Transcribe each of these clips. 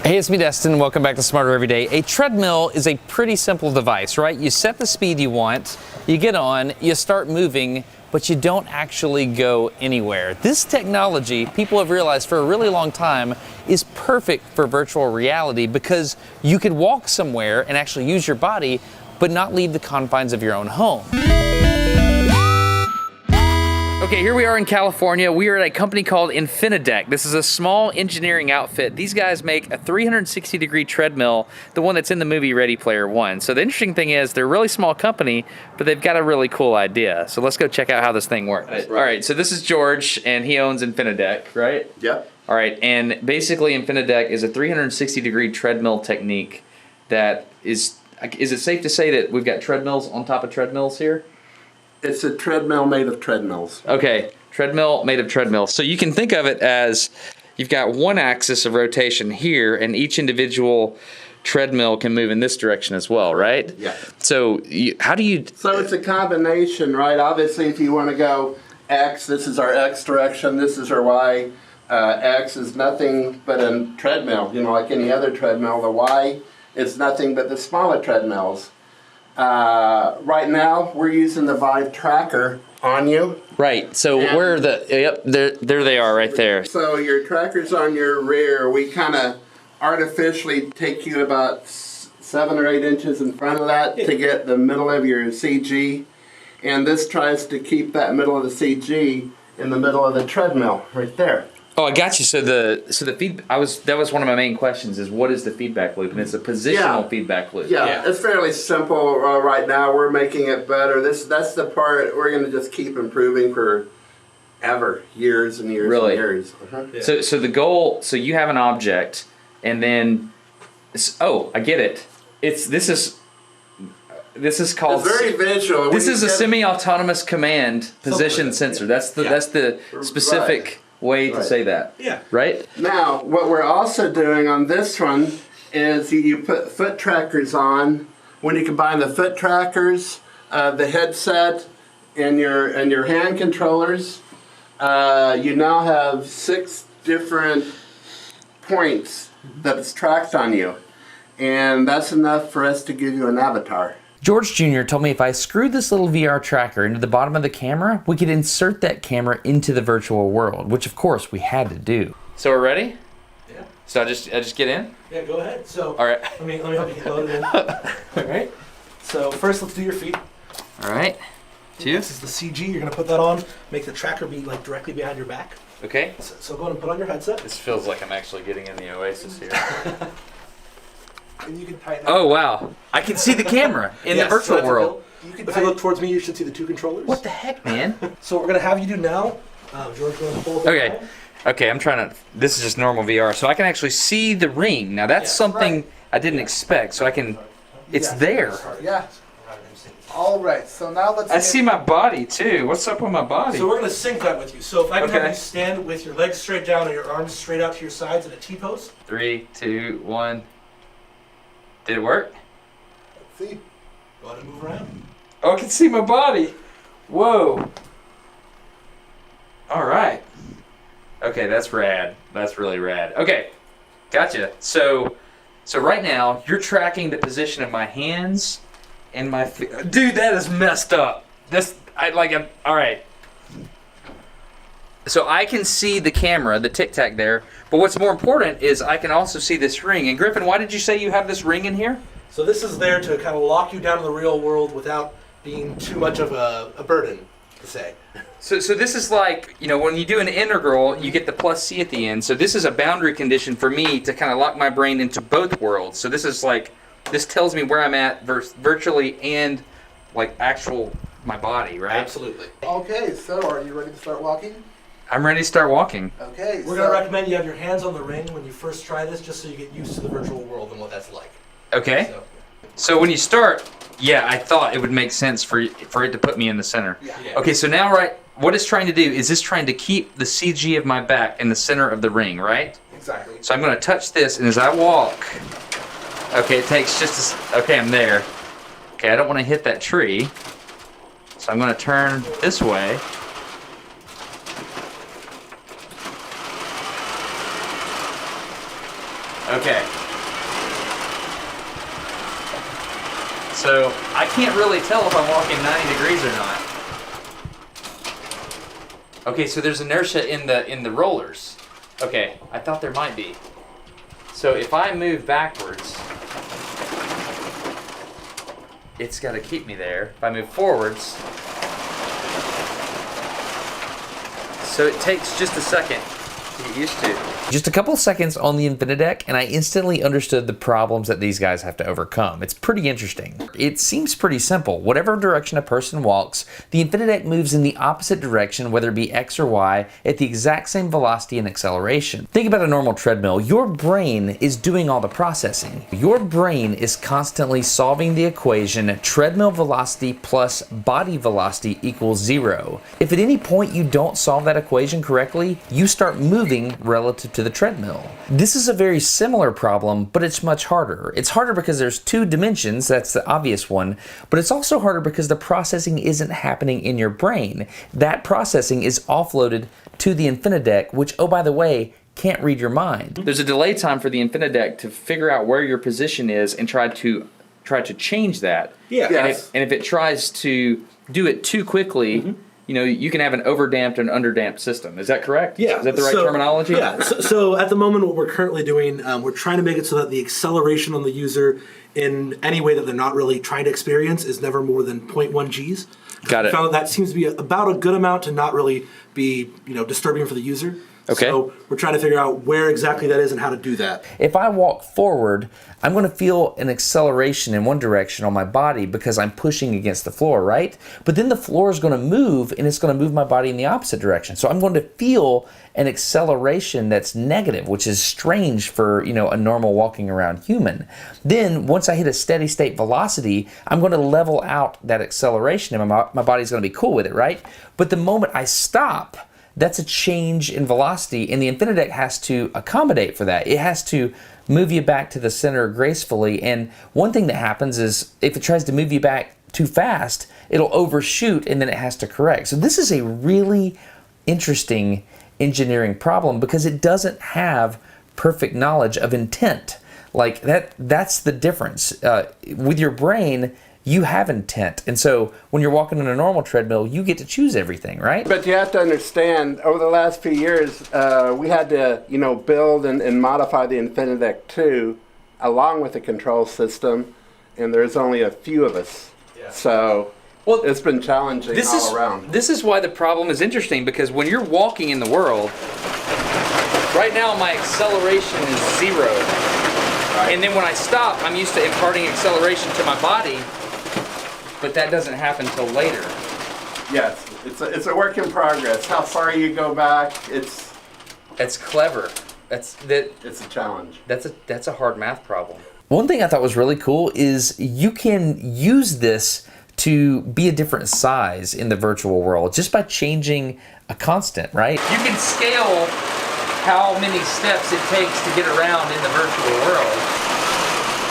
Hey, it's me, Destin. Welcome back to Smarter Every Day. A treadmill is a pretty simple device, right? You set the speed you want, you get on, you start moving, but you don't actually go anywhere. This technology, people have realized for a really long time, is perfect for virtual reality because you could walk somewhere and actually use your body, but not leave the confines of your own home. Okay, here we are in California. We are at a company called Infinadeck. This is a small engineering outfit. These guys make a 360-degree treadmill, the one that's in the movie Ready Player One. So the interesting thing is they're a really small company, but they've got a really cool idea. So let's go check out how this thing works. Right. All right, so this is George, and he owns Infinadeck, right? Yep. All right, and basically Infinadeck is a 360-degree treadmill technique that is it safe to say that we've got treadmills on top of treadmills here? It's a treadmill made of treadmills. Okay, treadmill made of treadmills. So you can think of it as you've got one axis of rotation here, and each individual treadmill can move in this direction as well, right? Yeah. So how do you... So it's a combination, right? Obviously, if you want to go X, this is our X direction, this is our Y. X is nothing but a treadmill, you know, like any other treadmill. The Y is nothing but the smaller treadmills. Right now, we're using the Vive tracker on you. Right, so where are the... Yep, there they are right there. So your tracker's on your rear. We kind of artificially take you about 7 or 8 inches in front of that to get the middle of your CG. And this tries to keep that middle of the CG in the middle of the treadmill right there. Oh, I got you. So the feed that was one of my main questions is what is the feedback loop, and it's a positional feedback loop. Yeah, it's fairly simple right now. We're making it better. That's the part we're going to just keep improving for ever, years and years and years. So the goal. So you have an object, and then I get it. This is called. It's very visual. This is a semi-autonomous command position sensor. That's the specific way to say that. Yeah. Right? Now, what we're also doing on this one is you put foot trackers on. When you combine the foot trackers, the headset, and your hand controllers, you now have 6 different points that is tracked on you. And that's enough for us to give you an avatar. George Jr. told me if I screwed this little VR tracker into the bottom of the camera, we could insert that camera into the virtual world, which of course we had to do. So we're ready? Yeah. So I just get in? Yeah, go ahead. So all right. Let me help you get loaded in. All right. So first, let's do your feet. All right. 2. This is the CG. You're gonna put that on. Make the tracker be like directly behind your back. Okay. So go ahead and put on your headset. This feels like I'm actually getting in the Oasis here. And you can tighten. Oh wow! I can see the camera in the virtual world. If you look towards me, you should see the 2 controllers. What the heck, man? So what we're gonna have you do now, George, going to hold. Okay, I'm trying to. This is just normal VR, so I can actually see the ring. Now that's something I didn't expect. So I can. It's there. Yeah. All right. So now let's. I see my body too. What's up with my body? So we're gonna sync that with you. So if I can have you stand with your legs straight down and your arms straight out to your sides in a T pose. 3, 2, 1. Did it work? Let's see. Go ahead and move around. Oh, I can see my body. Whoa. All right. Okay, that's rad. That's really rad. Okay, gotcha. So right now you're tracking the position of my hands and my feet. Dude, that is messed up. All right. So I can see the camera, the Tic Tac there, but what's more important is I can also see this ring. And Griffin, why did you say you have this ring in here? So this is there to kind of lock you down in the real world without being too much of a burden, to say. So this is like, when you do an integral, you get the plus C at the end. So this is a boundary condition for me to kind of lock my brain into both worlds. So this is like, this tells me where I'm at virtually and like my body, right? Absolutely. Okay, so are you ready to start walking? I'm ready to start walking. Okay. We're going to recommend you have your hands on the ring when you first try this, just so you get used to the virtual world and what that's like. Okay. So when you start, I thought it would make sense for it to put me in the center. Yeah. Okay, so now, what it's trying to do is trying to keep the CG of my back in the center of the ring, right? Exactly. So I'm going to touch this, and as I walk, okay, it takes okay, I'm there. Okay, I don't want to hit that tree, so I'm going to turn this way. Okay. So I can't really tell if I'm walking 90 degrees or not. Okay, so there's inertia in the rollers. Okay, I thought there might be. So if I move backwards, it's got to keep me there. If I move forwards, so it takes just a second to get used to. Just a couple seconds on the Infinadeck and I instantly understood the problems that these guys have to overcome. It's pretty interesting. It seems pretty simple. Whatever direction a person walks, the Infinadeck moves in the opposite direction, whether it be X or Y, at the exact same velocity and acceleration. Think about a normal treadmill. Your brain is doing all the processing. Your brain is constantly solving the equation treadmill velocity plus body velocity equals 0. If at any point you don't solve that equation correctly, you start moving relative to the treadmill. This is a very similar problem, but it's much harder. It's harder because there's 2 dimensions, that's the obvious one, but it's also harder because the processing isn't happening in your brain. That processing is offloaded to the Infinadeck, which, oh, by the way, can't read your mind. There's a delay time for the Infinadeck to figure out where your position is and try to change that. Yeah. Yes. And if it tries to do it too quickly, you know, you can have an overdamped and underdamped system. Is that correct? Yeah. Is that the right terminology? Yeah. So at the moment, what we're currently doing, we're trying to make it so that the acceleration on the user in any way that they're not really trying to experience is never more than 0.1 Gs. Got it. We found that seems to be about a good amount to not really be, disturbing for the user. Okay. So we're trying to figure out where exactly that is and how to do that. If I walk forward, I'm going to feel an acceleration in one direction on my body because I'm pushing against the floor, right? But then the floor is going to move and it's going to move my body in the opposite direction. So I'm going to feel an acceleration that's negative, which is strange for, a normal walking around human. Then once I hit a steady state velocity, I'm going to level out that acceleration and my body's going to be cool with it, right? But the moment I stop, that's a change in velocity, and the Infinadeck has to accommodate for that. It has to move you back to the center gracefully, and one thing that happens is if it tries to move you back too fast, it'll overshoot and then it has to correct. So this is a really interesting engineering problem because it doesn't have perfect knowledge of intent. Like that's the difference. With your brain, you have intent. And so when you're walking on a normal treadmill, you get to choose everything, right? But you have to understand, over the last few years, we had to, build and modify the Infinadeck 2 along with the control system, and there's only a few of us. Yeah. So it's been challenging all around. This is why the problem is interesting, because when you're walking in the world, right now my acceleration is 0. Right. And then when I stop, I'm used to imparting acceleration to my body, but that doesn't happen till later. Yes, it's a work in progress. How far you go back, That's clever. It's a challenge. That's a hard math problem. One thing I thought was really cool is you can use this to be a different size in the virtual world just by changing a constant, right? You can scale how many steps it takes to get around in the virtual world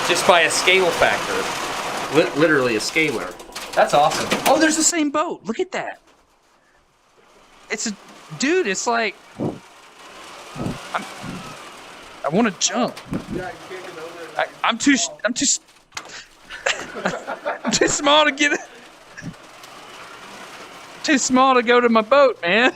just by a scale factor. Literally a scalar. That's awesome. Oh, there's the same boat. Look at that. Dude, it's like, I want to jump. I'm too I'm too small to get it. Too small to go to my boat, man.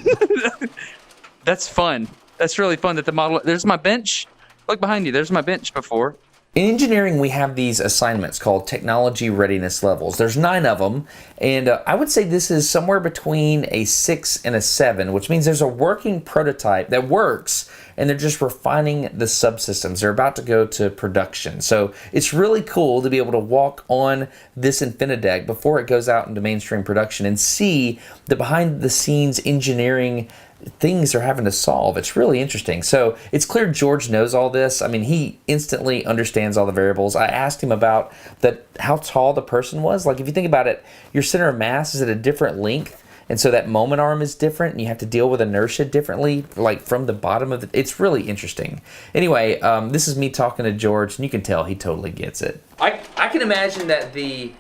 That's fun. That's really fun that the model, there's my bench. Look behind you, there's my bench before. In engineering, we have these assignments called technology readiness levels. There's 9 of them, and I would say this is somewhere between a 6 and a 7, which means there's a working prototype that works, and they're just refining the subsystems. They're about to go to production. So it's really cool to be able to walk on this Infinadeck before it goes out into mainstream production and see the behind-the-scenes engineering things they're having to solve. It's really interesting. So it's clear George knows all this. I mean, he instantly understands all the variables. I asked him about how tall the person was. Like, if you think about it, your center of mass is at a different length, and so that moment arm is different, and you have to deal with inertia differently, like from the bottom of it. It's really interesting. Anyway, this is me talking to George, and you can tell he totally gets it. I can imagine that the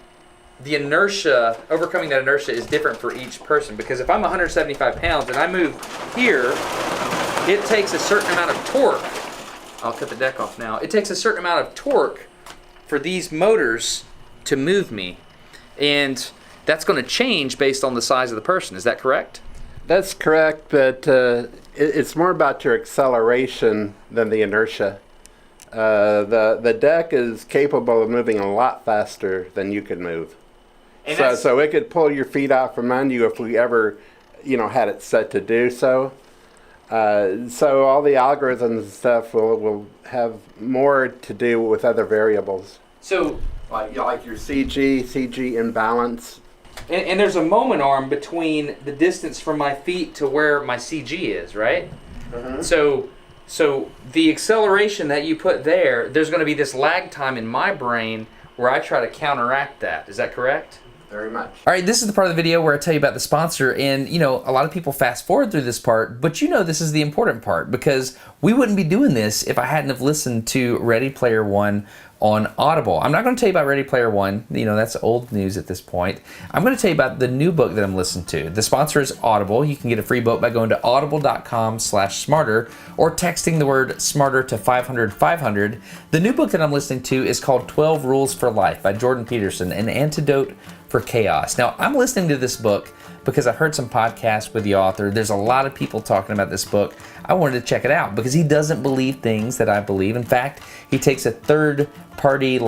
inertia, overcoming that inertia is different for each person, because if I'm 175 pounds and I move here, it takes a certain amount of torque I'll cut the deck off now. It takes a certain amount of torque for these motors to move me. And that's going to change based on the size of the person. Is that correct? That's correct, but it's more about your acceleration than the inertia. The deck is capable of moving a lot faster than you could move. And So it could pull your feet out from under you if we ever, had it set to do so. So all the algorithms and stuff will have more to do with other variables. So, Like your CG imbalance. and there's a moment arm between the distance from my feet to where my CG is, right? So the acceleration that you put there's going to be this lag time in my brain where I try to counteract that. Is that correct? Very much. All right, this is the part of the video where I tell you about the sponsor, and a lot of people fast forward through this part, but this is the important part, because we wouldn't be doing this if I hadn't have listened to Ready Player One on Audible. I'm not going to tell you about Ready Player One, that's old news at this point. I'm going to tell you about the new book that I'm listening to. The sponsor is Audible. You can get a free book by going to audible.com/smarter or texting the word smarter to 500-500. The new book that I'm listening to is called 12 Rules for Life by Jordan Peterson, an antidote for chaos. Now, I'm listening to this book because I heard some podcasts with the author. There's a lot of people talking about this book. I wanted to check it out because he doesn't believe things that I believe. In fact, he takes a third-party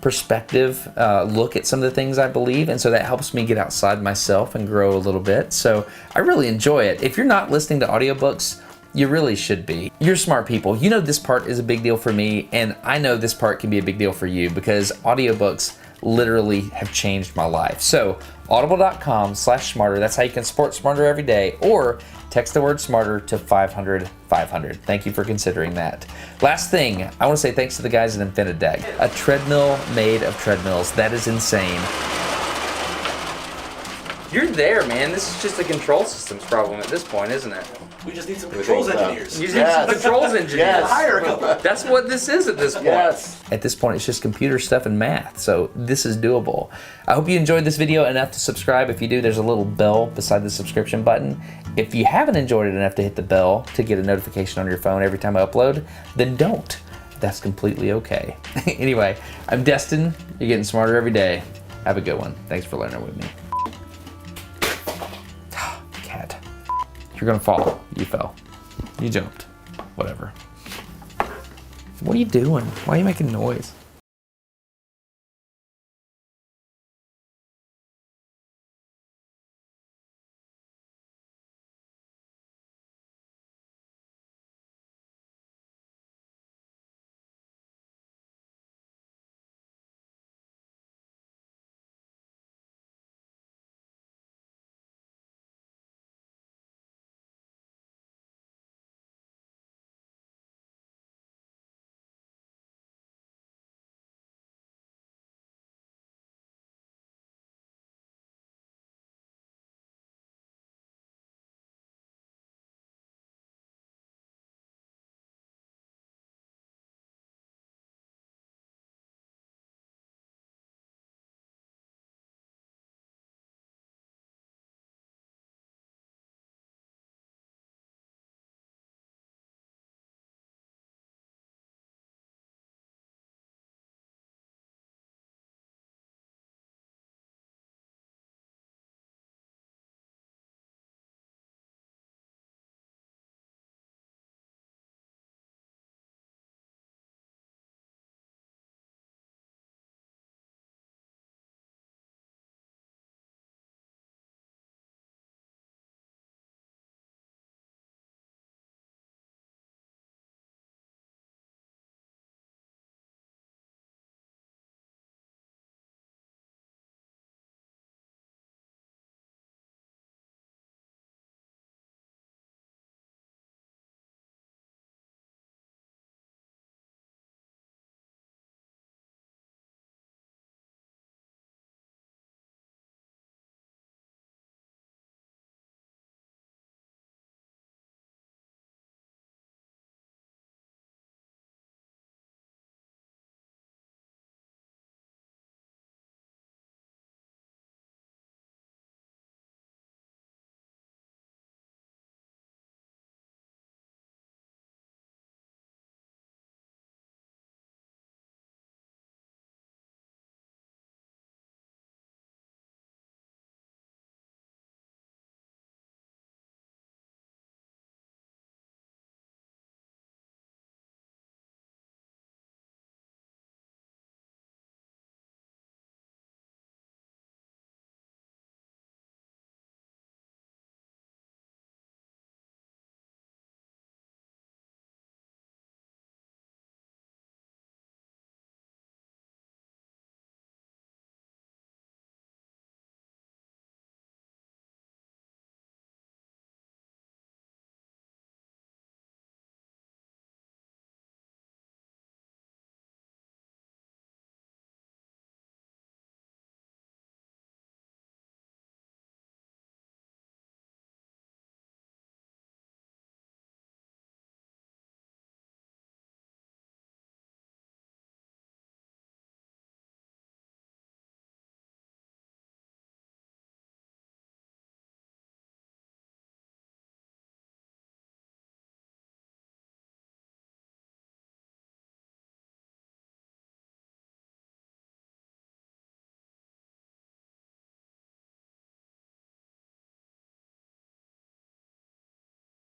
perspective look at some of the things I believe, and so that helps me get outside myself and grow a little bit. So I really enjoy it. If you're not listening to audiobooks, you really should be. You're smart people. This part is a big deal for me, and I know this part can be a big deal for you because audiobooks literally have changed my life. So audible.com/smarter, that's how you can support Smarter every day, or text the word smarter to 500-500. Thank you for considering that. Last thing, I want to say thanks to the guys at Infinadeck, a treadmill made of treadmills. That is insane. You're there, man. This is just a control systems problem at this point, isn't it? We just need some controls engineers. You need some controls engineers. Yes. Hire a couple. That's what this is at this point. Yes. At this point, it's just computer stuff and math, so this is doable. I hope you enjoyed this video enough to subscribe. If you do, there's a little bell beside the subscription button. If you haven't enjoyed it enough to hit the bell to get a notification on your phone every time I upload, then don't. That's completely okay. Anyway, I'm Destin. You're getting smarter every day. Have a good one. Thanks for learning with me. Cat. You're gonna fall. You fell. You jumped. Whatever. What are you doing? Why are you making noise?